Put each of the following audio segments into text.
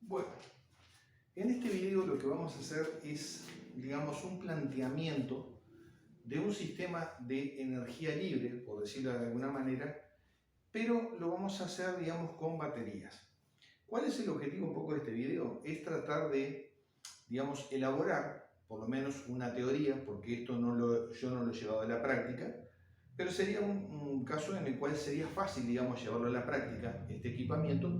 Bueno, en este video lo que vamos a hacer es, digamos, un planteamiento de un sistema de energía libre, por decirlo de alguna manera, pero lo vamos a hacer, digamos, con baterías. ¿Cuál es el objetivo un poco de este video? Es tratar de, digamos, elaborar por lo menos una teoría, porque esto yo no lo he llevado a la práctica, pero sería un caso en el cual sería fácil, digamos, llevarlo a la práctica, este equipamiento,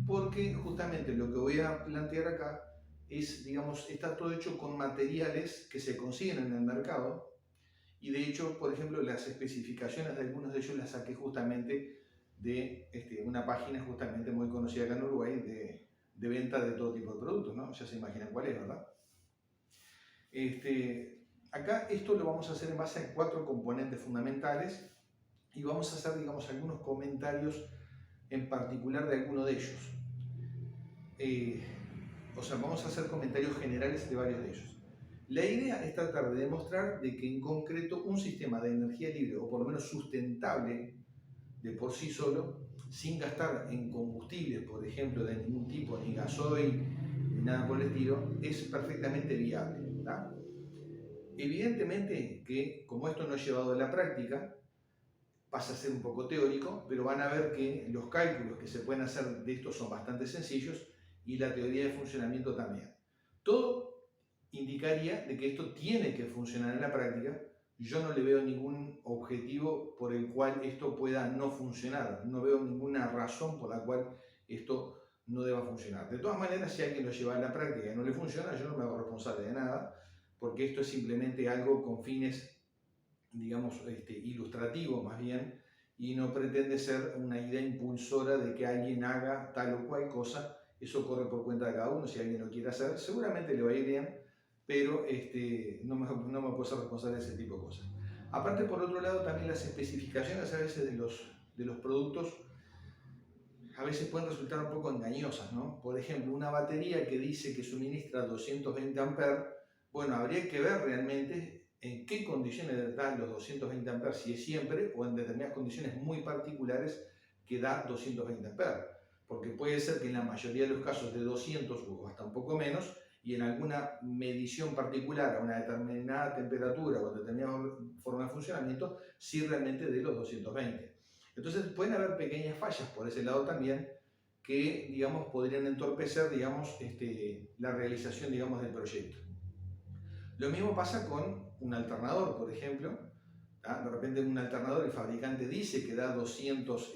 porque justamente lo que voy a plantear acá es, digamos, está todo hecho con materiales que se consiguen en el mercado, y de hecho, por ejemplo, las especificaciones de algunos de ellos las saqué justamente de una página justamente muy conocida acá en Uruguay de venta de todo tipo de productos, ¿no? Ya se imaginan cuál es, ¿verdad? Acá esto lo vamos a hacer en base a 4 componentes fundamentales y vamos a hacer, digamos, algunos comentarios en particular de alguno de ellos. O sea, vamos a hacer comentarios generales de varios de ellos. La idea es tratar de demostrar de que en concreto un sistema de energía libre, o por lo menos sustentable de por sí solo, sin gastar en combustibles, por ejemplo, de ningún tipo, ni gasoil, ni nada por el estilo, es perfectamente viable, ¿tá? Evidentemente que, como esto no es llevado a la práctica, pasa a ser un poco teórico, pero van a ver que los cálculos que se pueden hacer de esto son bastante sencillos y la teoría de funcionamiento también. Todo indicaría de que esto tiene que funcionar en la práctica. Yo no le veo ningún objetivo por el cual esto pueda no funcionar. No veo ninguna razón por la cual esto no deba funcionar. De todas maneras, si alguien lo lleva a la práctica y no le funciona, yo no me hago responsable de nada, porque esto es simplemente algo con fines, digamos, ilustrativos más bien, y no pretende ser una idea impulsora de que alguien haga tal o cual cosa. Eso corre por cuenta de cada uno. Si alguien lo quiere hacer, seguramente le va a ir bien, pero no me puedo ser responsable de ese tipo de cosas. Aparte, por otro lado, también las especificaciones a veces de los productos a veces pueden resultar un poco engañosas, ¿no? Por ejemplo, una batería que dice que suministra 220 amperes, bueno, habría que ver realmente en qué condiciones dan los 220 amperes, si es siempre o en determinadas condiciones muy particulares que da 220 amperes. Porque puede ser que en la mayoría de los casos de 200 o hasta un poco menos, y en alguna medición particular a una determinada temperatura o determinada forma de funcionamiento, sí realmente de los 220. Entonces pueden haber pequeñas fallas por ese lado también que, digamos, podrían entorpecer, digamos, la realización, digamos, del proyecto. Lo mismo pasa con un alternador, por ejemplo. ¿tá? De repente un alternador, el fabricante dice que da 200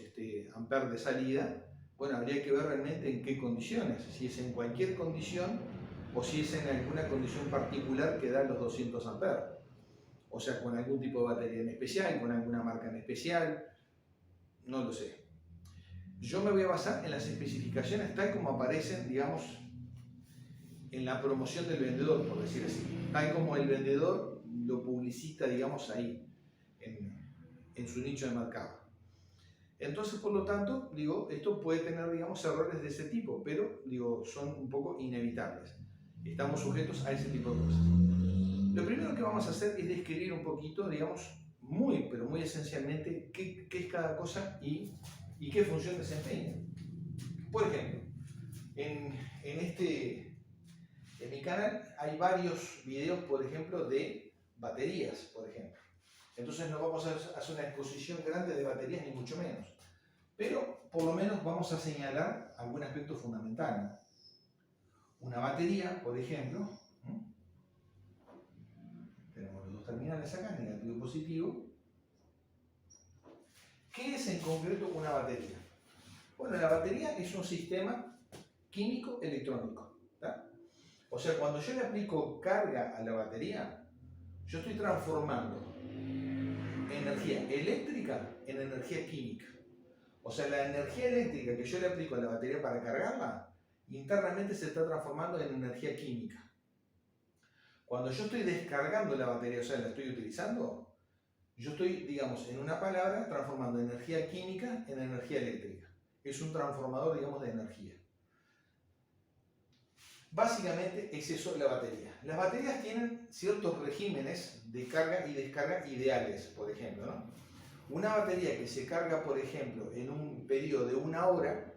amperes de salida. Bueno, habría que ver realmente en qué condiciones, si es en cualquier condición o si es en alguna condición particular que da los 200 amperes. O sea, con algún tipo de batería en especial, con alguna marca en especial, no lo sé. Yo me voy a basar en las especificaciones tal como aparecen, digamos, en la promoción del vendedor, por decir así. Tal como el vendedor lo publicita, digamos, ahí, en su nicho de mercado. Entonces, por lo tanto, digo, esto puede tener, digamos, errores de ese tipo, pero, digo, son un poco inevitables. Estamos sujetos a ese tipo de cosas. Lo primero que vamos a hacer es describir un poquito, digamos, pero muy esencialmente, qué es cada cosa y qué función desempeña. Por ejemplo, en mi canal hay varios videos, por ejemplo, de baterías, por ejemplo. Entonces no vamos a hacer una exposición grande de baterías, ni mucho menos. Pero por lo menos vamos a señalar algún aspecto fundamental, ¿no? Una batería, por ejemplo, tenemos los dos terminales acá, negativo y positivo. ¿Qué es en concreto una batería? Bueno, la batería es un sistema químico electrónico. ¿tá? O sea, cuando yo le aplico carga a la batería, yo estoy transformando energía eléctrica en energía química. O sea, la energía eléctrica que yo le aplico a la batería para cargarla, internamente se está transformando en energía química. Cuando yo estoy descargando la batería, o sea, la estoy utilizando, yo estoy, digamos, en una palabra, transformando energía química en energía eléctrica. Es un transformador, digamos, de energía. Básicamente es eso la batería. Las baterías tienen ciertos regímenes de carga y descarga ideales, por ejemplo, ¿no? Una batería que se carga, por ejemplo, en un periodo de 1 hora,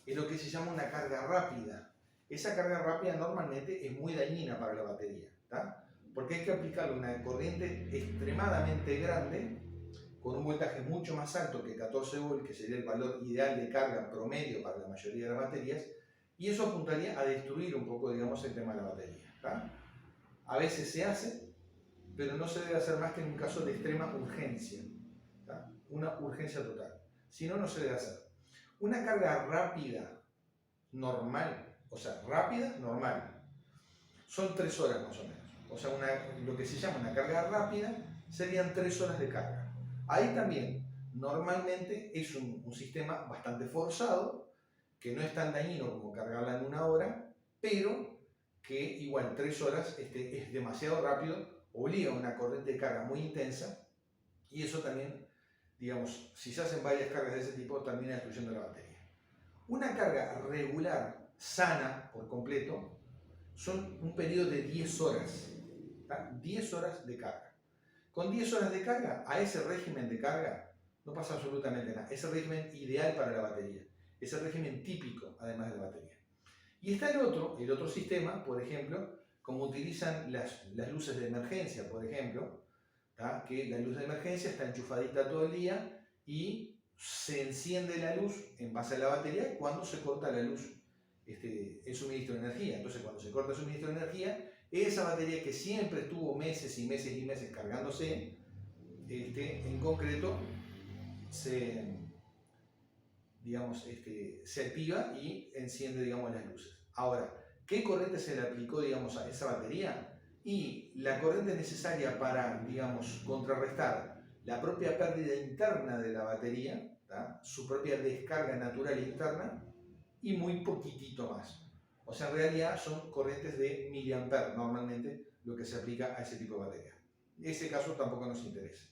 es lo que se llama una carga rápida. esa carga rápida normalmente es muy dañina para la batería, ¿tá? Porque hay que aplicarle una corriente extremadamente grande con un voltaje mucho más alto que 14 volts, que sería el valor ideal de carga promedio para la mayoría de las baterías, y eso apuntaría a destruir un poco, digamos, el tema de la batería, ¿tá? A veces se hace, pero no se debe hacer más que en un caso de extrema urgencia, ¿tá? Una urgencia total. Si no, no se debe hacer. Una carga rápida, normal, o sea, rápida, normal, son 3 horas más o menos. O sea, lo que se llama una carga rápida serían 3 horas de carga. Ahí también, normalmente es un sistema bastante forzado, que no es tan dañino como cargarla en 1 hora, pero que igual 3 horas es demasiado rápido, obliga a una corriente de carga muy intensa, y eso también, digamos, si se hacen varias cargas de ese tipo, termina destruyendo la batería. Una carga regular, sana por completo, son un periodo de 10 horas, ¿tá? 10 horas de carga. Con 10 horas de carga, a ese régimen de carga no pasa absolutamente nada. Es el régimen ideal para la batería. Es el régimen típico, además de la batería. Y está el otro sistema, por ejemplo, como utilizan las luces de emergencia, por ejemplo, ¿tá? Que la luz de emergencia está enchufadita todo el día y se enciende la luz en base a la batería cuando se corta la luz, el suministro de energía. Entonces, cuando se corta el suministro de energía, esa batería que siempre estuvo meses y meses y meses cargándose, en concreto, se activa y enciende, digamos, las luces. Ahora, ¿qué corriente se le aplicó, digamos, a esa batería? Y la corriente necesaria para, digamos, contrarrestar la propia pérdida interna de la batería, ¿tá? Su propia descarga natural interna, y muy poquitito más. O sea, en realidad son corrientes de miliamperes normalmente lo que se aplica a ese tipo de batería. Ese caso tampoco nos interesa.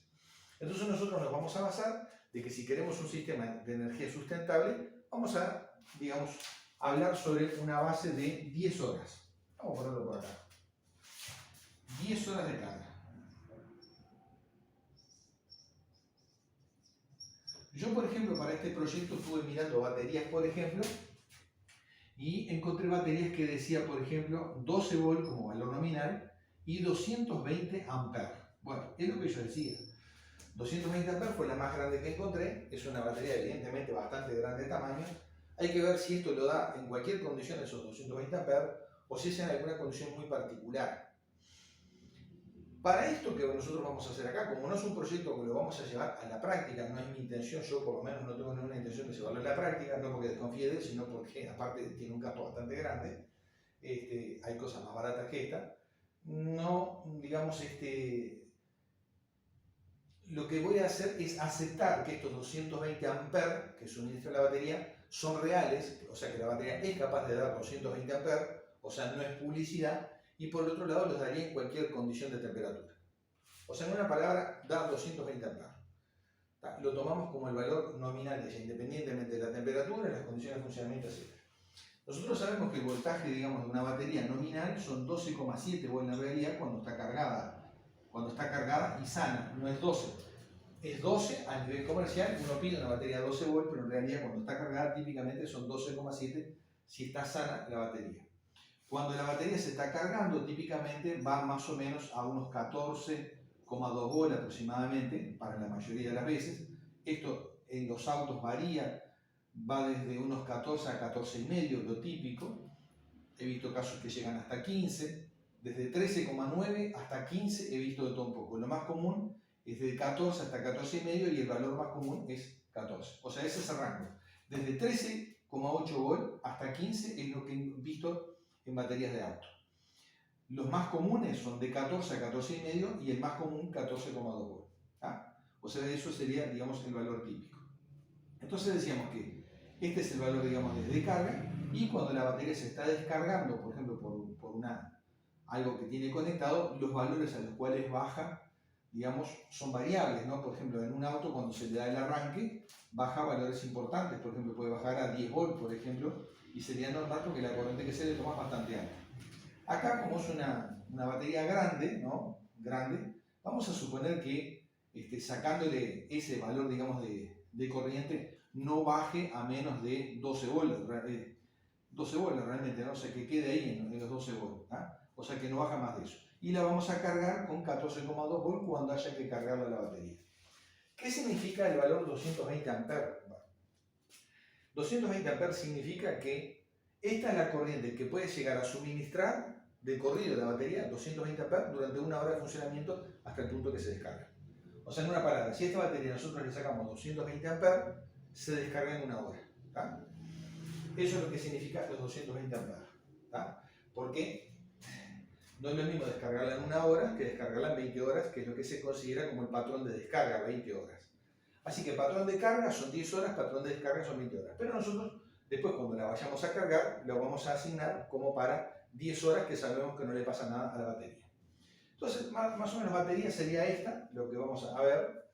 Entonces nosotros nos vamos a basar de que si queremos un sistema de energía sustentable, vamos a, digamos, hablar sobre una base de 10 horas. Vamos a ponerlo por acá. 10 horas de carga. Yo, por ejemplo, para este proyecto estuve mirando baterías, por ejemplo, y encontré baterías que decía, por ejemplo, 12 volts como valor nominal y 220 amperes. Bueno, es lo que yo decía. 220 amperes fue la más grande que encontré. Es una batería evidentemente bastante grande de tamaño. Hay que ver si esto lo da en cualquier condición esos 220 amperes o si es en alguna condición muy particular. Para esto que nosotros vamos a hacer acá, como no es un proyecto que lo vamos a llevar a la práctica, no es mi intención, yo por lo menos no tengo ninguna intención de llevarlo a la práctica, no porque desconfíe de él, sino porque aparte tiene un gasto bastante grande, hay cosas más baratas que esta, no, digamos, lo que voy a hacer es aceptar que estos 220 amperes que suministra la batería son reales, o sea que la batería es capaz de dar 220 amperes, o sea, no es publicidad, y por el otro lado los daría en cualquier condición de temperatura. O sea, en una palabra, da 220 amperes. Lo tomamos como el valor nominal de ella, independientemente de la temperatura, las condiciones de funcionamiento, etc. Nosotros sabemos que el voltaje, digamos, de una batería nominal son 12,7 volts en realidad cuando está cargada y sana, no es 12. Es 12 a nivel comercial, uno pide una batería de 12 volts, pero en realidad cuando está cargada típicamente son 12,7 si está sana la batería. Cuando la batería se está cargando, típicamente va más o menos a unos 14,2 volts aproximadamente, para la mayoría de las veces. Esto en los autos varía, va desde unos 14 a 14,5, lo típico. He visto casos que llegan hasta 15, desde 13,9 hasta 15 he visto de todo un poco. Lo más común es de 14 hasta 14,5 y el valor más común es 14. O sea, ese es el rango. Desde 13,8 volts hasta 15 es lo que he visto en baterías de auto. Los más comunes son de 14 a 14,5 y el más común 14,2 volts. O sea, eso sería, digamos, el valor típico. Entonces decíamos que este es el valor, digamos, de carga, y cuando la batería se está descargando, por ejemplo, por algo que tiene conectado, los valores a los cuales baja, digamos, son variables, ¿no? Por ejemplo, en un auto cuando se le da el arranque, baja valores importantes, por ejemplo, puede bajar a 10 volts, por ejemplo, y sería normal porque la corriente que se le toma es bastante alta. Acá, como es una batería grande, ¿no? Grande, vamos a suponer que sacándole ese valor, digamos, de corriente, no baje a menos de 12 volts. 12 volts realmente, ¿no? O sea, que quede ahí en los 12 volts, ¿tá? O sea, que no baja más de eso. Y la vamos a cargar con 14,2 volts cuando haya que cargarla a la batería. ¿Qué significa el valor 220 amperes? 220 amperes significa que esta es la corriente que puede llegar a suministrar de corrido de la batería 220 amperes durante una hora de funcionamiento hasta el punto que se descarga. O sea, en una parada, si a esta batería nosotros le sacamos 220 amperes, se descarga en una hora. ¿Tá? Eso es lo que significa los 220 amperes. ¿Tá? Porque no es lo mismo descargarla en una hora que descargarla en 20 horas, que es lo que se considera como el patrón de descarga, 20 horas. Así que patrón de carga son 10 horas, patrón de descarga son 20 horas. Pero nosotros, después cuando la vayamos a cargar, lo vamos a asignar como para 10 horas que sabemos que no le pasa nada a la batería. Entonces, más o menos batería sería esta, lo que vamos a ver,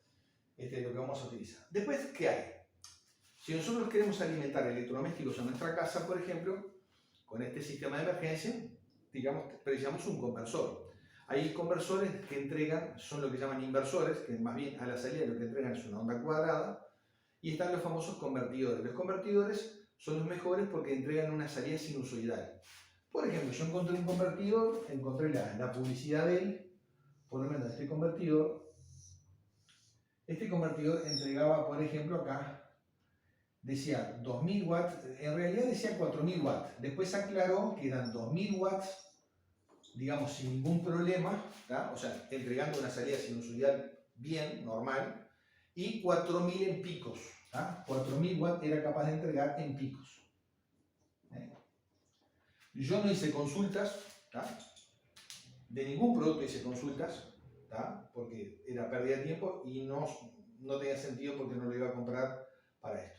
lo que vamos a utilizar. Después, ¿qué hay? Si nosotros queremos alimentar electrodomésticos en nuestra casa, por ejemplo, con este sistema de emergencia, digamos, precisamos un conversor. Hay conversores que entregan, son lo que llaman inversores, que más bien a la salida lo que entregan es una onda cuadrada, y están los famosos convertidores. Los convertidores son los mejores porque entregan una salida sinusoidal. Por ejemplo, yo encontré un convertidor, encontré la publicidad de él, por lo menos este convertidor. Este convertidor entregaba, por ejemplo, acá, decía 2000 watts, en realidad decía 4000 watts. Después aclaró que eran 2000 watts, digamos, sin ningún problema, ¿tá? O sea, entregando una salida sinusoidal bien, normal, y 4000 en picos. ¿Tá? 4000 watts era capaz de entregar en picos. Yo no hice consultas, ¿tá? De ningún producto hice consultas, ¿tá? Porque era pérdida de tiempo y no tenía sentido porque no lo iba a comprar para esto.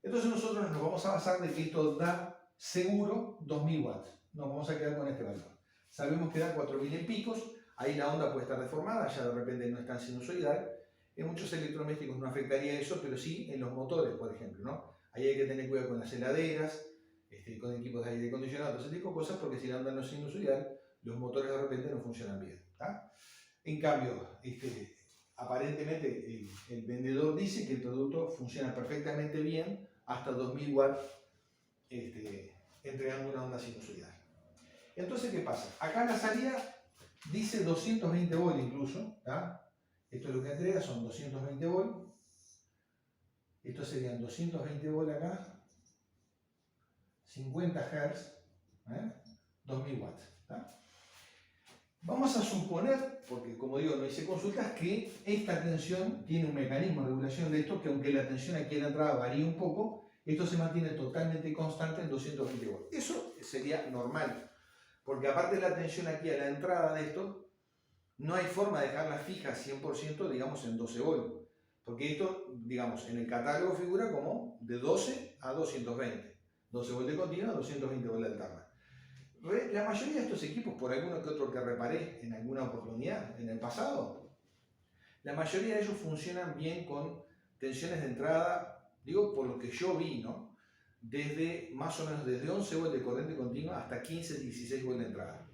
Entonces nosotros nos vamos a basar de que esto da seguro 2000 watts. Nos vamos a quedar con este valor. Sabemos que da 4000 en picos, ahí la onda puede estar deformada, ya de repente no es tan sinusoidal. En muchos electrodomésticos no afectaría eso, pero sí en los motores, por ejemplo, ¿no? Ahí hay que tener cuidado con las heladeras, con equipos de aire acondicionado, todo ese tipo de cosas, porque si la onda no es sinusoidal, los motores de repente no funcionan bien. ¿Tá? En cambio, aparentemente el vendedor dice que el producto funciona perfectamente bien hasta 2000 watts entregando una onda sinusoidal. Entonces, ¿qué pasa? Acá en la salida dice 220 volts incluso. ¿Tá? Esto es lo que entrega, son 220 volts. Esto serían 220 volts acá. 50 Hz, 2000 watts. ¿Tá? Vamos a suponer, porque como digo, no hice consultas, que esta tensión tiene un mecanismo de regulación de esto, que aunque la tensión aquí en la entrada varía un poco, esto se mantiene totalmente constante en 220 volts. Eso sería normal, porque aparte de la tensión aquí a la entrada de esto, no hay forma de dejarla fija 100%, digamos, en 12 volts. Porque esto, digamos, en el catálogo figura como de 12 a 220. 12 volts de continua, 220 volts de alterna. La mayoría de estos equipos, por alguno que otro que reparé en alguna oportunidad en el pasado, la mayoría de ellos funcionan bien con tensiones de entrada, digo por lo que yo vi, ¿no? Desde más o menos desde 11 volts de corriente continua hasta 15, 16 volts de entrada.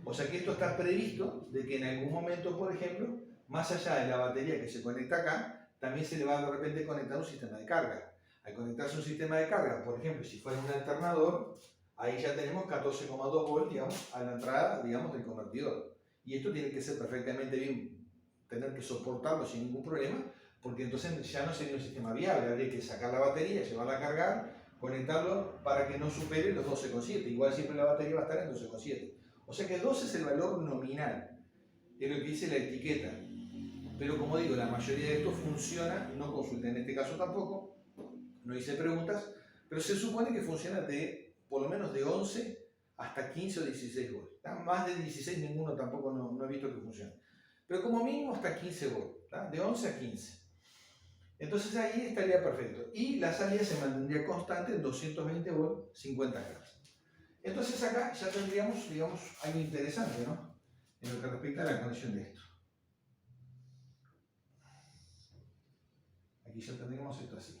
O sea que esto está previsto de que en algún momento, por ejemplo, más allá de la batería que se conecta acá, también se le va de repente conectar un sistema de carga. Al conectarse un sistema de carga, por ejemplo, si fuera un alternador, ahí ya tenemos 14,2 volts, digamos, a la entrada, digamos, del convertidor. Y esto tiene que ser perfectamente bien, tener que soportarlo sin ningún problema, porque entonces ya no sería un sistema viable. Habría que sacar la batería, llevarla a cargar, conectarlo para que no supere los 12,7. Igual siempre la batería va a estar en 12,7. O sea que 12 es el valor nominal, es lo que dice la etiqueta. Pero como digo, la mayoría de esto funciona, no consulté en este caso tampoco, no hice preguntas, pero se supone que funciona de por lo menos de 11 hasta 15 o 16 volts. Más de 16 ninguno tampoco no he visto que funcione. Pero como mínimo hasta 15 volts, ¿tá? De 11 a 15. Entonces ahí estaría perfecto. Y la salida se mantendría constante en 220 volts, 50 Hz. Entonces acá ya tendríamos, digamos, algo interesante, ¿no? En lo que respecta a la conexión de esto. Aquí ya tendríamos esto así.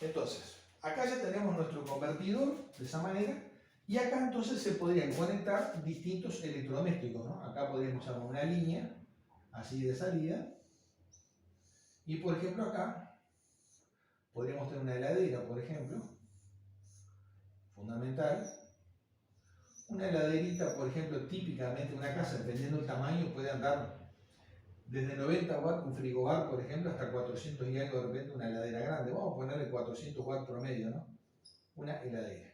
Entonces, acá ya tenemos nuestro convertidor de esa manera, y acá entonces se podrían conectar distintos electrodomésticos, ¿no? Acá podríamos armar una línea así de salida, y por ejemplo acá podríamos tener una heladera, por ejemplo, fundamental. Una heladerita, por ejemplo, típicamente una casa, dependiendo del tamaño, puede andar desde 90 watts, un frigobar, por ejemplo, hasta 400 y algo de repente una heladera grande. Vamos a ponerle 400 watts promedio, ¿no? Una heladera.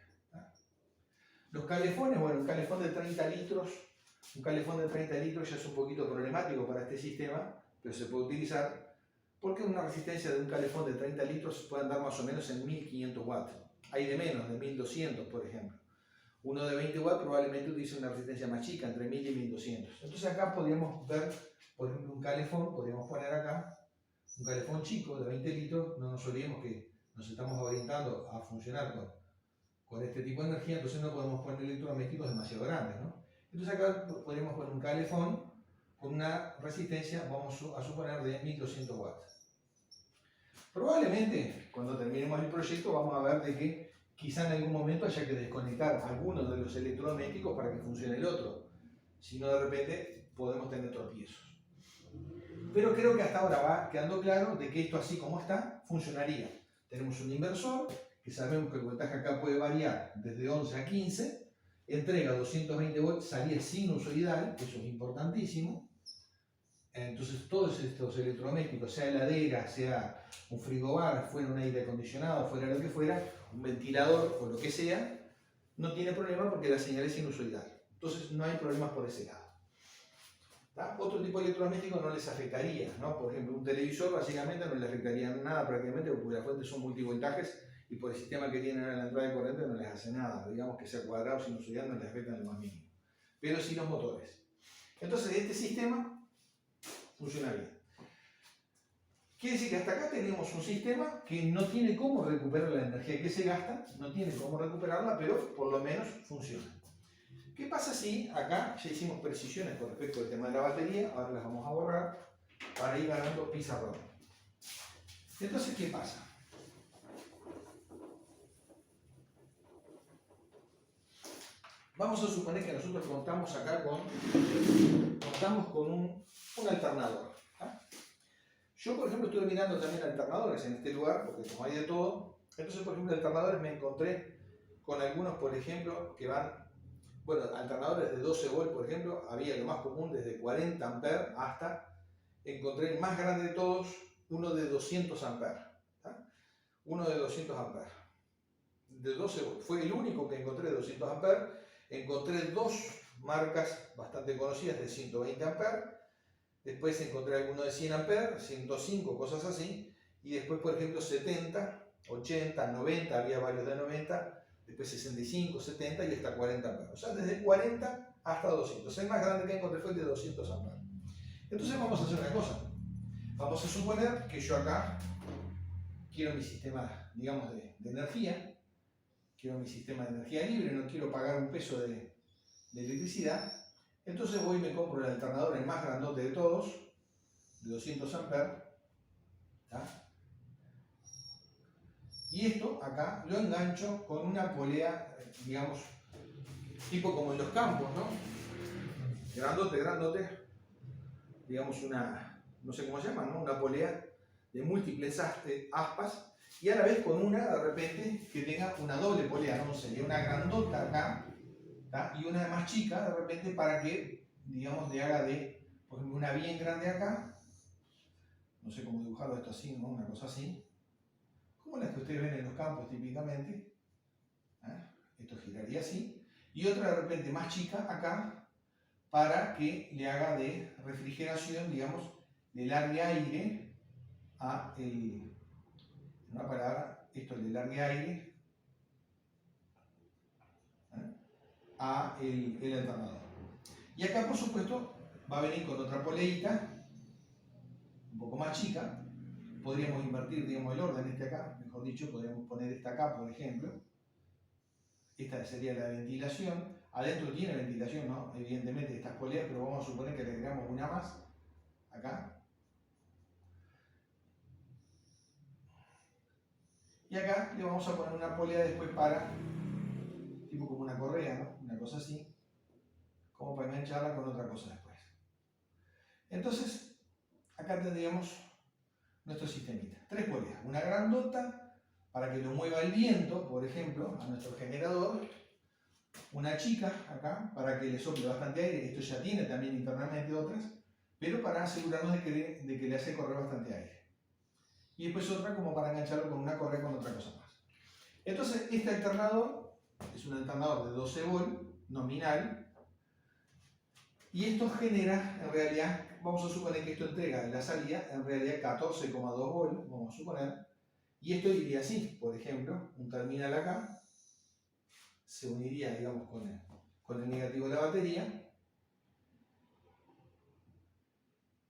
Los calefones, bueno, un calefón de 30 litros, un calefón de 30 litros ya es un poquito problemático para este sistema, pero se puede utilizar porque una resistencia de un calefón de 30 litros puede andar más o menos en 1500 watts. Hay de menos, de 1200, por ejemplo. Uno de 20 watts probablemente utilice una resistencia más chica, entre 1000 y 1200. Entonces acá podríamos ver, por ejemplo, un calefón, podríamos poner acá un calefón chico de 20 litros, no nos olvidemos que nos estamos orientando a funcionar con este tipo de energía, entonces no podemos poner electrodomésticos demasiado grandes, ¿no? Entonces acá podríamos poner un calefón con una resistencia, vamos a suponer, de 1200 watts. Probablemente, cuando terminemos el proyecto, vamos a ver de que quizá en algún momento haya que desconectar algunos de los electrodomésticos para que funcione el otro. Si no, de repente podemos tener tropiezos. Pero creo que hasta ahora va quedando claro de que esto así como está, funcionaría. Tenemos un inversor, que sabemos que el voltaje acá puede variar desde 11 a 15, entrega 220 volts, salida sinusoidal, eso es importantísimo. Entonces todos estos electrodomésticos, sea heladera, sea un frigobar, fuera un aire acondicionado, fuera lo que fuera, un ventilador o lo que sea, no tiene problema porque la señal es sinusoidal. Entonces no hay problemas por ese lado. ¿Tá? Otro tipo de electrodomésticos no les afectaría, ¿no? Por ejemplo, un televisor básicamente no le afectaría nada prácticamente porque las fuentes son multivoltajes y por el sistema que tienen en la entrada de corriente no les hace nada. Digamos que sea cuadrado o sinusoidal no les afecta en lo más mínimo. Pero sí los motores. Entonces este sistema funciona bien. Quiere decir que hasta acá tenemos un sistema que no tiene cómo recuperar la energía que se gasta, no tiene cómo recuperarla, pero por lo menos funciona. ¿Qué pasa si acá ya hicimos precisiones con respecto al tema de la batería? Ahora las vamos a borrar para ir ganando pizarrón. Entonces, ¿qué pasa? Vamos a suponer que nosotros contamos acá con un alternador. Yo, por ejemplo, estuve mirando también alternadores en este lugar, porque como hay de todo, entonces, por ejemplo, alternadores me encontré con algunos, por ejemplo, que van, bueno, alternadores de 12 volts, por ejemplo, había lo más común desde 40 amperes hasta, encontré el más grande de todos, uno de 200 amperes. Uno de 200 amperes. De 12 volts. Fue el único que encontré de 200 amperes. Encontré dos marcas bastante conocidas de 120 amperes. Después encontré alguno de 100 amperes, 105, cosas así. Y después, por ejemplo, 70, 80, 90, había varios de 90. Después 65, 70 y hasta 40 amperes. O sea, desde 40 hasta 200. El más grande que encontré fue el de 200 amperes. Entonces vamos a hacer una cosa. Vamos a suponer que yo acá quiero mi sistema, digamos, de energía. Quiero mi sistema de energía libre, no quiero pagar un peso de electricidad. Entonces voy y me compro el alternador, el más grandote de todos, de 200 amperes. ¿Tá? Y esto acá lo engancho con una polea, digamos, tipo como en los campos, ¿no? Grandote, grandote. Digamos una, no sé cómo se llama, ¿no? Una polea de múltiples aspas. Y a la vez con una, de repente, que tenga una doble polea, ¿no? Sería una grandota acá, ¿tá? Y una más chica, de repente, para que, digamos, le haga de, por ejemplo, una bien grande acá. No sé cómo dibujarlo esto así, ¿no? Una cosa así. Como las que ustedes ven en los campos típicamente. Esto giraría así. Y otra, de repente, más chica acá, para que le haga de refrigeración, digamos, le largue aire a el... Una palabra, esto le largue aire a el alternador. Y acá, por supuesto, va a venir con otra poleita, un poco más chica. Podríamos invertir, digamos, el orden este acá, mejor dicho, podríamos poner esta acá, por ejemplo. Esta sería la ventilación. Adentro tiene ventilación, ¿no? Evidentemente estas poleas, pero vamos a suponer que le agregamos una más, acá. Y acá le vamos a poner una polea después para, tipo como una correa, ¿no? Una cosa así, como para engancharla con otra cosa después. Entonces, acá tendríamos nuestro sistemita. Tres poleas, una grandota para que lo mueva el viento, por ejemplo, a nuestro generador, una chica acá, para que le sople bastante aire. Esto ya tiene también internamente otras, pero para asegurarnos de que le hace correr bastante aire. Y después otra como para engancharlo con una correa con otra cosa más. Entonces, este alternador es un alternador de 12 volt nominal, y esto genera, en realidad, vamos a suponer que esto entrega en la salida, en realidad 14,2 volt, vamos a suponer, y esto iría así, por ejemplo, un terminal acá, se uniría, digamos, con el negativo de la batería,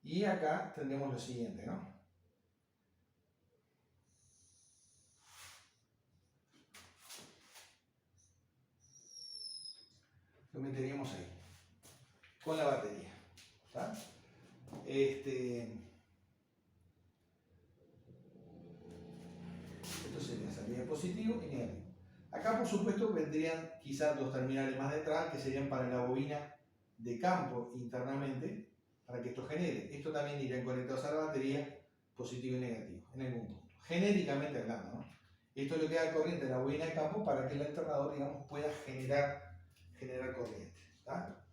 y acá tendremos lo siguiente, ¿no? Lo meteríamos ahí, con la batería, ¿está? Esto sería salida positivo y negativo. Acá, por supuesto, vendrían quizás dos terminales más detrás, que serían para la bobina de campo internamente, para que esto genere. Esto también irían conectados a la batería, positivo y negativo, en algún punto. Genéricamente hablando, ¿no? Esto es lo que da corriente a la bobina de campo para que el alternador, digamos, pueda generar corriente, ¿está?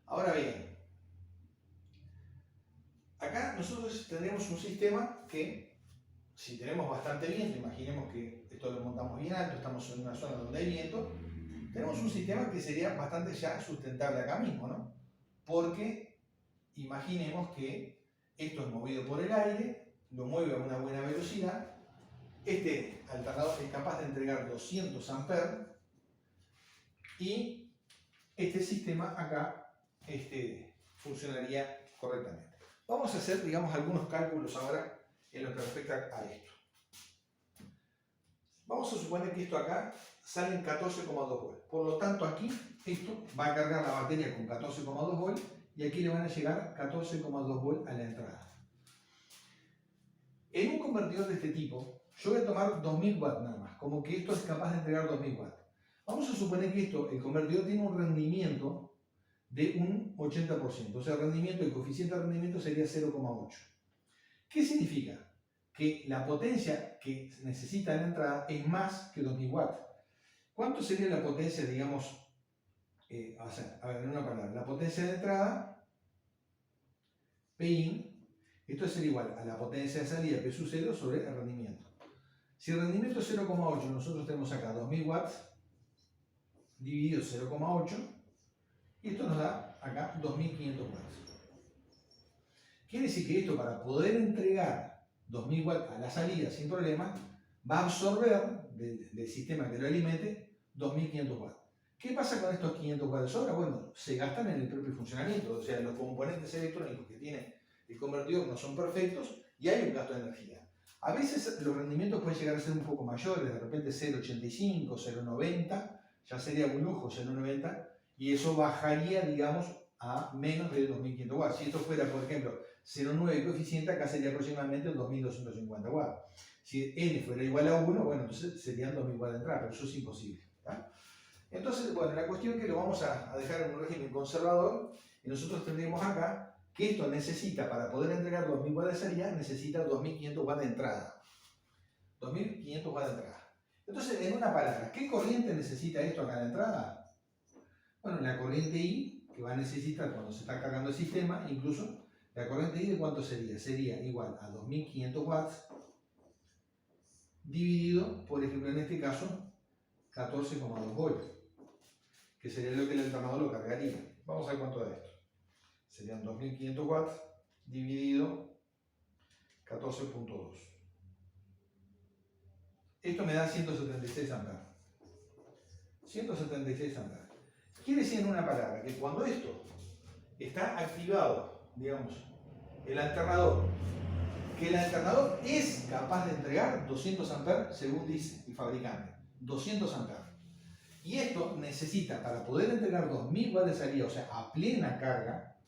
Ahora bien, acá nosotros tendríamos un sistema que, si tenemos bastante viento, imaginemos que esto lo montamos bien alto, estamos en una zona donde hay viento, tenemos un sistema que sería bastante ya sustentable acá mismo, ¿no? Porque imaginemos que esto es movido por el aire, lo mueve a una buena velocidad, este alternador es capaz de entregar 200 amperes y este sistema acá funcionaría correctamente. Vamos a hacer, digamos, algunos cálculos ahora en lo que respecta a esto. Vamos a suponer que esto acá sale en 14,2 volts. Por lo tanto, aquí esto va a cargar la batería con 14,2 volts y aquí le van a llegar 14,2 volts a la entrada. En un convertidor de este tipo, yo voy a tomar 2000 watts nada más, como que esto es capaz de entregar 2000 watts. Vamos a suponer que el convertidor tiene un rendimiento de un 80%, o sea, el coeficiente de rendimiento sería 0,8. ¿Qué significa? Que la potencia que necesita la entrada es más que 2000 watts. ¿Cuánto sería la potencia, digamos, a ver, en una palabra, la potencia de entrada, Pin, esto sería igual a la potencia de salida, P sub 0, sobre el rendimiento. Si el rendimiento es 0,8, nosotros tenemos acá 2000 watts, dividido 0,8, y esto nos da acá 2500 watts. Quiere decir que esto, para poder entregar 2000 watts a la salida sin problema, va a absorber del sistema que lo alimente 2500 watts. ¿Qué pasa con estos 500 watts de sobra? Bueno, se gastan en el propio funcionamiento, o sea, los componentes electrónicos que tiene el convertidor no son perfectos y hay un gasto de energía. A veces los rendimientos pueden llegar a ser un poco mayores, de repente 0,85, 0,90, ya sería un lujo 0,90, y eso bajaría, digamos, a menos de 2500 watts. Si esto fuera, por ejemplo, 0,9 coeficiente, acá sería aproximadamente 2250 watts. Si n fuera igual a 1, bueno, entonces serían 2000 watts de entrada, pero eso es imposible, ¿tá? Entonces, bueno, la cuestión es que lo vamos a dejar en un régimen conservador, y nosotros tendremos acá que esto necesita, para poder entregar 2000 watts de salida, necesita 2500 watts de entrada. 2500 watts de entrada. Entonces, en una palabra, ¿qué corriente necesita esto acá en la entrada? Bueno, la corriente I, que va a necesitar cuando se está cargando el sistema, incluso la corriente I, ¿de cuánto sería? Sería igual a 2500 watts dividido, por ejemplo, en este caso, 14,2 volts, que sería lo que el alternador lo cargaría. Vamos a ver cuánto da esto. Serían 2500 watts dividido 14,2. Esto me da 176 amperes. 176 amperes. Quiere decir en una palabra que cuando esto está activado, digamos, el alternador, que el alternador es capaz de entregar 200 amperes según dice el fabricante. 200 amperes. Y esto necesita, para poder entregar 2000 watts de salida, o sea, a plena carga,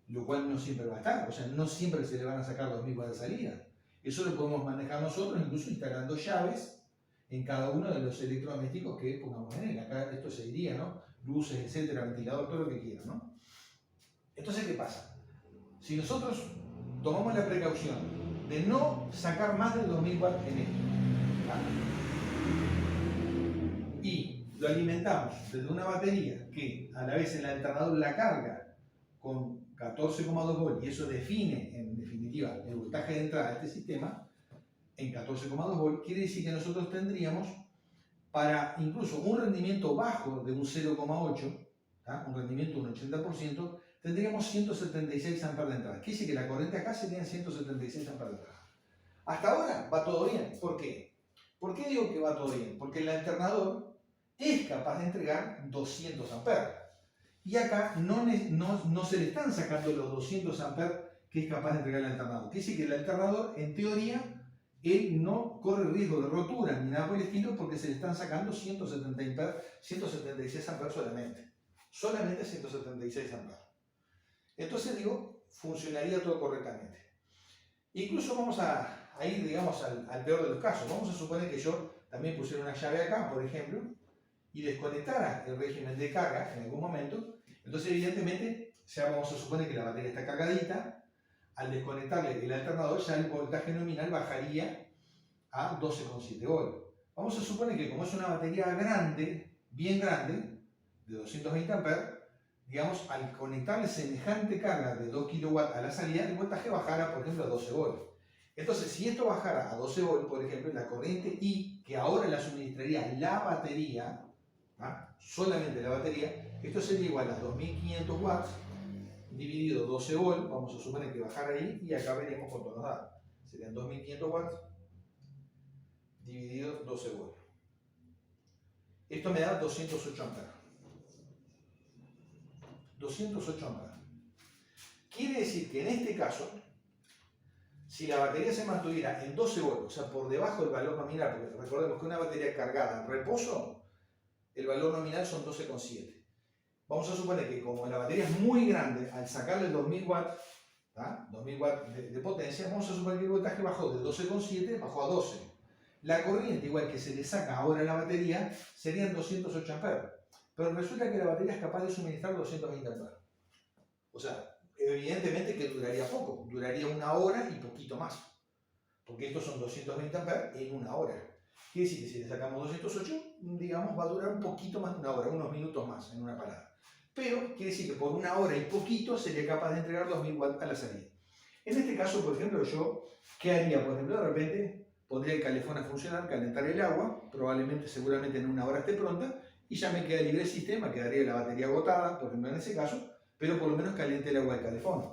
lo cual no siempre va a estar, o sea, no siempre se le van a sacar 2000 watts de salida. Eso lo podemos manejar nosotros, incluso instalando llaves en cada uno de los electrodomésticos que pongamos en él. Acá esto se diría, ¿no? Luces, etcétera, ventilador, todo lo que quieran, ¿no? Entonces, ¿qué pasa? Si nosotros tomamos la precaución de no sacar más de 2000 watts en esto. Y lo alimentamos desde una batería que a la vez el alternador la carga con 14,2 volts y eso define en definitiva el voltaje de entrada de este sistema en 14,2 volts, quiere decir que nosotros tendríamos para incluso un rendimiento bajo de un 0,8, un rendimiento de un 80%, tendríamos 176 amperes de entrada. Quiere decir que la corriente acá serían 176 amperes de entrada. Hasta ahora va todo bien. ¿Por qué? ¿Por qué digo que va todo bien? Porque el alternador es capaz de entregar 200 amperes. Y acá no se le están sacando los 200 amperes que es capaz de entregar el alternador. Quiere decir que el alternador, en teoría, él no corre riesgo de rotura ni nada por el estilo porque se le están sacando 176 amperes solamente. Solamente 176 amperes. Entonces digo, funcionaría todo correctamente. Incluso vamos a ir, digamos, al peor de los casos. Vamos a suponer que yo también pusiera una llave acá, por ejemplo, y desconectara el régimen de carga en algún momento. Entonces, evidentemente, ya vamos a suponer que la batería está cargadita. Al desconectarle el alternador, ya el voltaje nominal bajaría a 12,7 volts. Vamos a suponer que como es una batería grande, bien grande, de 220 amperes, digamos, al conectarle semejante carga de 2 kW a la salida, el voltaje bajara, por ejemplo, a 12 volts. Entonces, si esto bajara a 12 volts, por ejemplo, la corriente I, que ahora la suministraría la batería, solamente la batería, esto sería igual a 2500 watts dividido 12 volts, vamos a suponer que bajara ahí, y acá veremos cuánto nos da. Serían 2500 watts dividido 12 volts. Esto me da 208 amperes. 208 amperes. Quiere decir que en este caso, si la batería se mantuviera en 12 volts, o sea, por debajo del valor nominal, porque recordemos que una batería cargada en reposo, el valor nominal son 12,7. Vamos a suponer que como la batería es muy grande, al sacarle 2000 watts, 2000 watts de potencia, vamos a suponer que el voltaje bajó de 12,7, bajó a 12. La corriente, igual que se le saca ahora a la batería, serían 208 amperes. Pero resulta que la batería es capaz de suministrar 220 amperes. O sea, evidentemente que duraría poco, duraría una hora y poquito más. Porque estos son 220 amperes en una hora. Quiere decir que si le sacamos 208, digamos, va a durar un poquito más de una hora, unos minutos más en una parada. Pero quiere decir que por una hora y poquito sería capaz de entregar 2000 watts a la salida. En este caso, por ejemplo, yo, ¿qué haría? Por ejemplo, de repente pondría el calefón a funcionar, calentar el agua, probablemente, seguramente en una hora esté pronta, y ya me queda libre el sistema, quedaría la batería agotada, por ejemplo, en ese caso, pero por lo menos caliente el agua del calefón.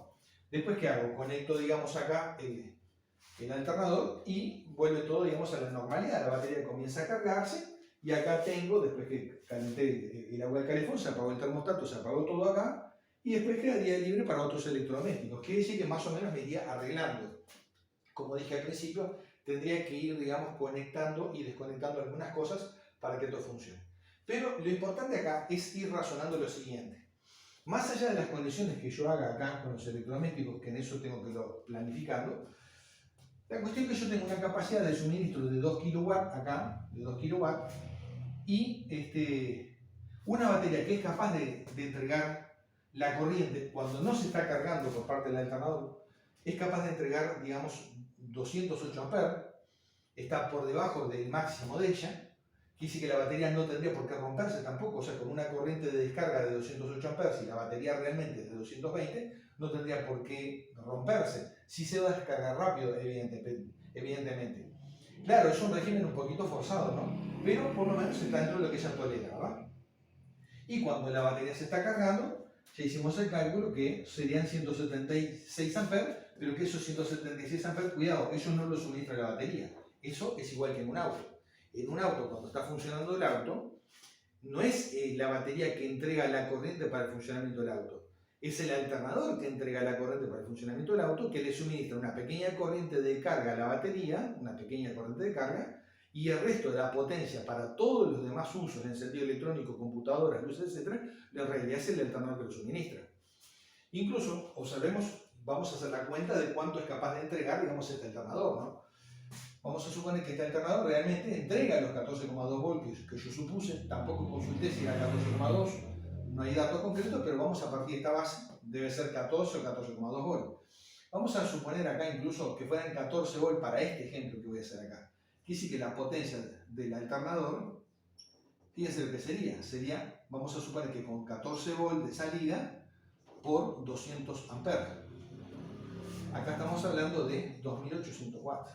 Después, ¿qué hago? Conecto, digamos, acá el alternador y vuelve todo, digamos, a la normalidad. La batería comienza a cargarse. Y acá tengo, después que calenté el agua del calefón, se apagó el termostato, se apagó todo acá, y después quedaría libre para otros electrodomésticos. Quiere decir que más o menos me iría arreglando. Como dije al principio, tendría que ir, digamos, conectando y desconectando algunas cosas para que esto funcione. Pero lo importante acá es ir razonando lo siguiente. Más allá de las condiciones que yo haga acá con los electrodomésticos, que en eso tengo que ir planificando, la cuestión es que yo tengo una capacidad de suministro de 2 kW acá, de 2 kW, y una batería que es capaz de entregar la corriente cuando no se está cargando por parte del alternador, es capaz de entregar, digamos, 208 amperes, está por debajo del máximo de ella, quiere decir que la batería no tendría por qué romperse tampoco, o sea, con una corriente de descarga de 208 amperes, si la batería realmente es de 220, no tendría por qué romperse. Si se va a descargar rápido, evidentemente. Claro, es un régimen un poquito forzado, ¿no? Pero por lo menos está dentro de lo que ella tolera, ¿verdad? Y cuando la batería se está cargando, ya hicimos el cálculo que serían 176 amperes, pero que esos 176 amperes, cuidado, ellos no lo suministra la batería. Eso es igual que en un auto. En un auto, cuando está funcionando el auto, no es la batería que entrega la corriente para el funcionamiento del auto. Es el alternador que entrega la corriente para el funcionamiento del auto, que le suministra una pequeña corriente de carga a la batería, una pequeña corriente de carga, y el resto de la potencia para todos los demás usos en sentido electrónico, computadoras, luces, etc., en realidad es el alternador que lo suministra. Incluso, observemos, vamos a hacer la cuenta de cuánto es capaz de entregar, digamos, este alternador, ¿no? Vamos a suponer que este alternador realmente entrega los 14,2 voltios que yo supuse, tampoco consulté si era 14,2, no hay datos concretos, pero vamos a partir de esta base, debe ser 14 o 14,2 voltios. Vamos a suponer acá incluso que fueran 14 volt para este ejemplo que voy a hacer acá. Quiere decir que la potencia del alternador, fíjense lo que sería. Sería, vamos a suponer que con 14 volt de salida por 200 amperes. Acá estamos hablando de 2800 watts.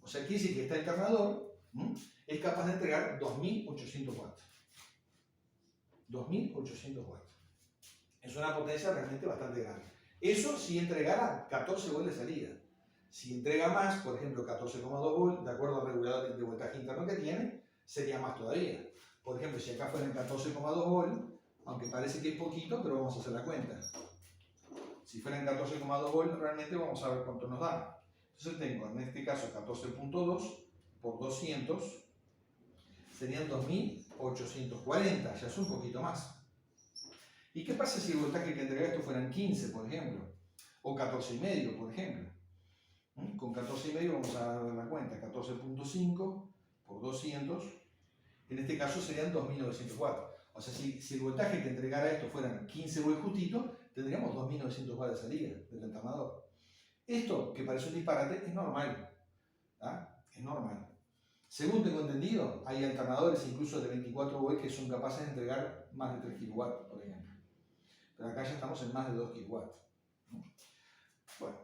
O sea, quiere decir que este alternador es capaz de entregar 2800 watts. 2800 watts. Es una potencia realmente bastante grande. Eso si entregara 14 volts de salida. Si entrega más, por ejemplo 14,2 volts, de acuerdo al regulador de voltaje interno que tiene, sería más todavía. Por ejemplo, si acá fueran 14,2 volts, aunque parece que es poquito, pero vamos a hacer la cuenta. Si fueran 14,2 volts, realmente vamos a ver cuánto nos da. Entonces tengo, en este caso, 14,2 por 200, serían 2840, ya es un poquito más. ¿Y qué pasa si el voltaje que entrega esto fueran 15, por ejemplo? O 14,5, por ejemplo. Con 14,5 vamos a dar la cuenta, 14,5 por 200, en este caso serían 2900 watts. O sea, si el voltaje que entregara esto fueran 15 volts justito, tendríamos 2900 watts de salida del alternador. Esto, que parece un disparate, es normal. Es normal. Según tengo entendido, hay alternadores incluso de 24 volts que son capaces de entregar más de 3 kW, por ejemplo. Pero acá ya estamos en más de 2 kW. Bueno,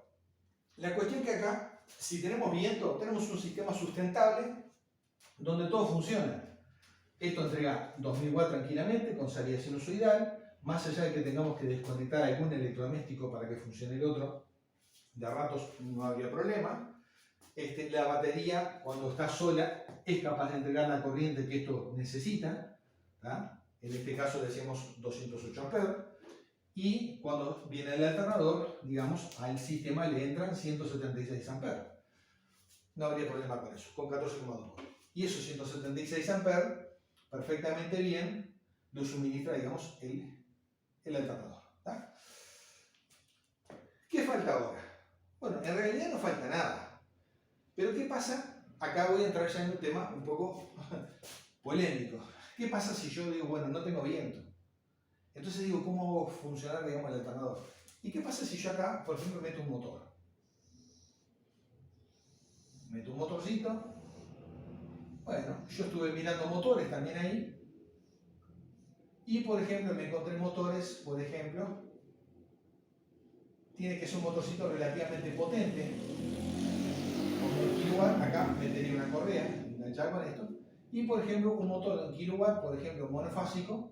la cuestión es que acá, si tenemos viento, tenemos un sistema sustentable donde todo funciona. Esto entrega 2000 watts tranquilamente con salida sinusoidal, más allá de que tengamos que desconectar algún electrodoméstico para que funcione el otro, de a ratos no habría problema. La batería, cuando está sola, es capaz de entregar la corriente que esto necesita. En este caso decíamos 208 amperes. Y cuando viene el alternador, digamos, al sistema le entran 176 amperes. No habría problema con eso, con 14,2 volts. Y esos 176 amperes, perfectamente bien, lo suministra, digamos, el alternador. ¿Qué falta ahora? Bueno, en realidad no falta nada. Pero ¿qué pasa? Acá voy a entrar ya en un tema un poco polémico. ¿Qué pasa si yo digo, bueno, no tengo viento? Entonces digo, ¿cómo va a funcionar, digamos, el alternador? ¿Y qué pasa si yo acá, por ejemplo, meto un motor? Meto un motorcito. Bueno, yo estuve mirando motores también ahí. Y, por ejemplo, me encontré motores, por ejemplo, tiene que ser un motorcito relativamente potente. Como 1 kilowatt, acá metería una correa, enganchada con esto. Y, por ejemplo, un motor de 1 kilowatt, por ejemplo, monofásico,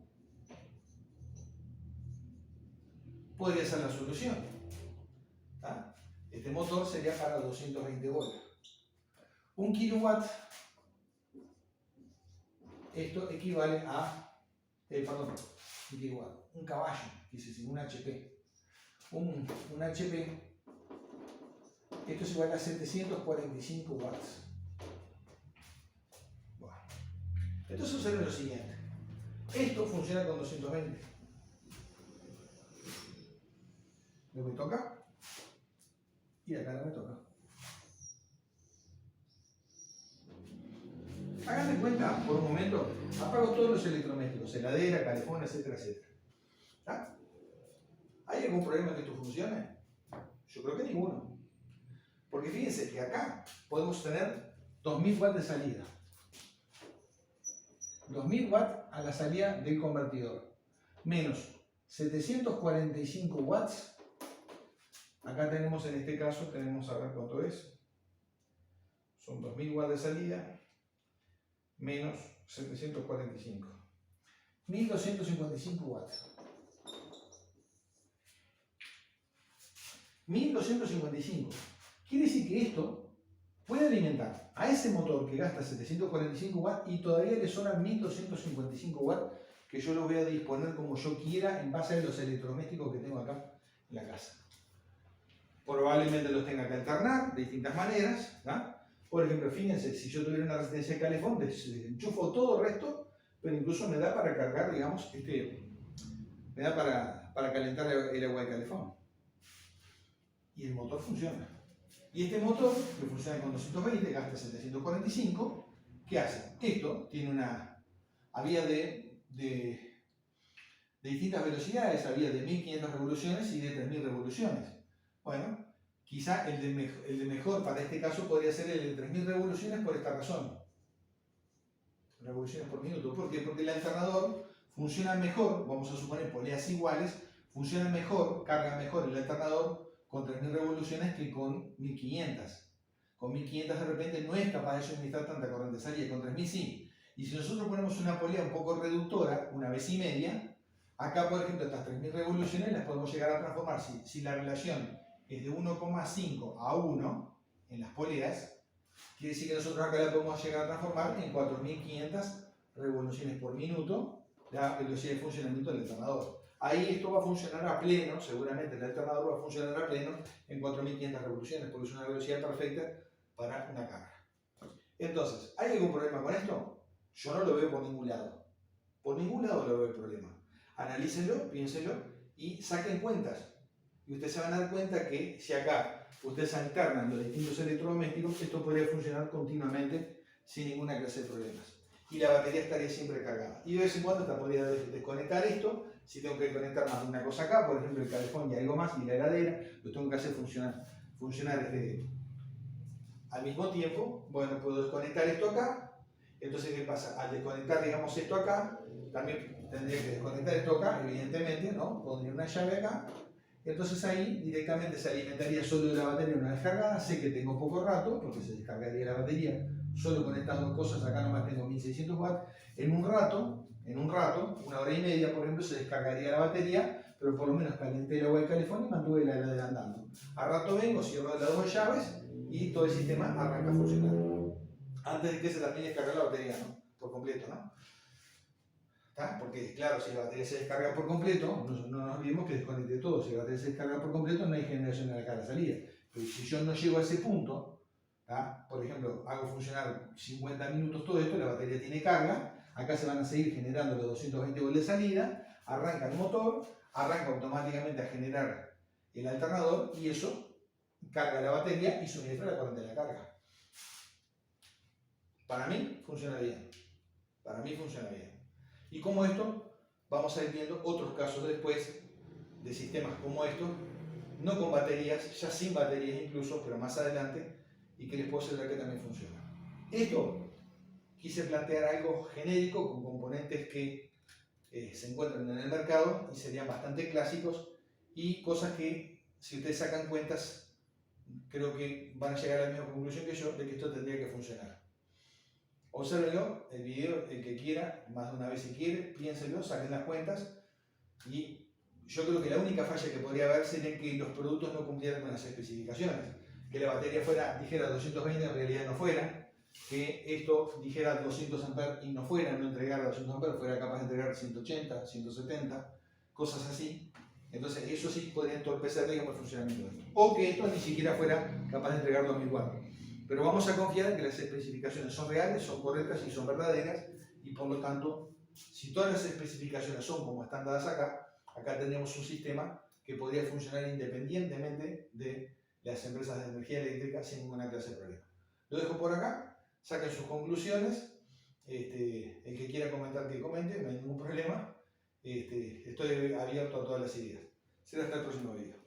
podría ser la solución. Este motor sería para 220 volts. 1 kilowatt, esto equivale a, un kilowatt, un caballo, quise decir, un HP. Un HP, esto es igual a 745 watts. Bueno. Entonces observen lo siguiente. Esto funciona con 220. ¿No me toca? Y acá no me toca. Hagan de cuenta, por un momento, apago todos los electrodomésticos, heladera, calefón, etcétera, etcétera. ¿Hay algún problema en que esto funcione? Yo creo que ninguno. Porque fíjense que acá podemos tener 2000 watts de salida. 2000 watts a la salida del convertidor. Menos 745 watts. Acá tenemos, en este caso, tenemos a ver cuánto es. Son 2000 watts de salida. Menos 745. 1255 watts. 1255. Quiere decir que esto puede alimentar a ese motor que gasta 745 watts y todavía le sobran 1255 watts que yo lo voy a disponer como yo quiera en base a los electrodomésticos que tengo acá en la casa. Probablemente los tenga que alternar de distintas maneras. Por ejemplo, fíjense, si yo tuviera una resistencia de calefón, enchufo todo el resto, pero incluso me da para cargar, digamos, me da para calentar el agua de calefón. Y el motor funciona. Y este motor, que funciona con 220, gasta 745, ¿qué hace? Esto tiene una vía de distintas velocidades, a vía de 1500 revoluciones y de 3000 revoluciones. Bueno, quizá el de mejor para este caso podría ser el de 3000 revoluciones por esta razón. Revoluciones por minuto. ¿Por qué? Porque el alternador funciona mejor, vamos a suponer poleas iguales, funciona mejor, carga mejor el alternador con 3000 revoluciones que con 1500. Con 1500 de repente no es capaz de suministrar tanta corriente de salida, con 3000 sí. Y si nosotros ponemos una polea un poco reductora, una vez y media, acá por ejemplo estas 3000 revoluciones las podemos llegar a transformar. Si la relación es de 1,5 a 1 en las poleas, quiere decir que nosotros acá la podemos llegar a transformar en 4500 revoluciones por minuto, la velocidad de funcionamiento del alternador. Ahí esto va a funcionar a pleno, seguramente el alternador va a funcionar a pleno en 4500 revoluciones, porque es una velocidad perfecta para una carga. Entonces, ¿hay algún problema con esto? Yo no lo veo por ningún lado. Por ningún lado lo veo el problema. Analícenlo, piénsenlo y saquen cuentas. Y ustedes se van a dar cuenta que si acá ustedes alternan los distintos electrodomésticos, esto podría funcionar continuamente sin ninguna clase de problemas. Y la batería estaría siempre cargada. Y de vez en cuando hasta podría desconectar esto. Si tengo que conectar más de una cosa acá, por ejemplo el calefón y algo más, y la heladera, lo tengo que hacer funcionar al mismo tiempo. Bueno, puedo desconectar esto acá. Entonces, ¿qué pasa? Al desconectar, digamos, esto acá, también tendría que desconectar esto acá, evidentemente, ¿no? Pondría una llave acá. Entonces ahí directamente se alimentaría solo de la batería una descargada. Sé que tengo poco rato, porque se descargaría la batería solo con estas dos cosas. Acá nomás tengo 1600 watts. En un rato, una hora y media, por ejemplo, se descargaría la batería, pero por lo menos calenté el agua del calefón y mantuve la heladera andando. Al rato vengo, cierro las dos llaves y todo el sistema arranca a funcionar. Antes de que se termine de descargar la batería, ¿no? Por completo, ¿no? ¿Está? Porque, claro, si la batería se descarga por completo, no nos olvidemos que desconecte todo. Si la batería se descarga por completo, no hay generación de la carga salida. Pero si yo no llego a ese punto, ¿tá? Por ejemplo, hago funcionar 50 minutos todo esto, la batería tiene carga, acá se van a seguir generando los 220 volts de salida, arranca el motor, arranca automáticamente a generar el alternador y eso carga la batería y suministra la corriente de la carga. Para mí funciona bien. Para mí funciona bien. Y como esto, vamos a ir viendo otros casos después de sistemas como estos, no con baterías, ya sin baterías incluso, pero más adelante, y que les puedo asegurar que también funciona. Esto quise plantear algo genérico con componentes que se encuentran en el mercado y serían bastante clásicos y cosas que, si ustedes sacan cuentas, creo que van a llegar a la misma conclusión que yo de que esto tendría que funcionar. Obsérvenlo, el video, el que quiera, más de una vez si quiere, piénsenlo, saquen las cuentas y yo creo que la única falla que podría haber sería que los productos no cumplieran con las especificaciones. Que la batería dijera 220 en realidad no fuera, que esto dijera 200 amperes y no fuera, no entregara 200 amperes, fuera capaz de entregar 180, 170, cosas así. Entonces eso sí podría entorpecer, digamos, el funcionamiento de esto. O que esto ni siquiera fuera capaz de entregar 2000 watts. Pero vamos a confiar en que las especificaciones son reales, son correctas y son verdaderas, y por lo tanto, si todas las especificaciones son como están dadas acá, acá tendríamos un sistema que podría funcionar independientemente de las empresas de energía eléctrica sin ninguna clase de problema. Lo dejo por acá, saquen sus conclusiones, el que quiera comentar que comente, no hay ningún problema, estoy abierto a todas las ideas. Será hasta el próximo video.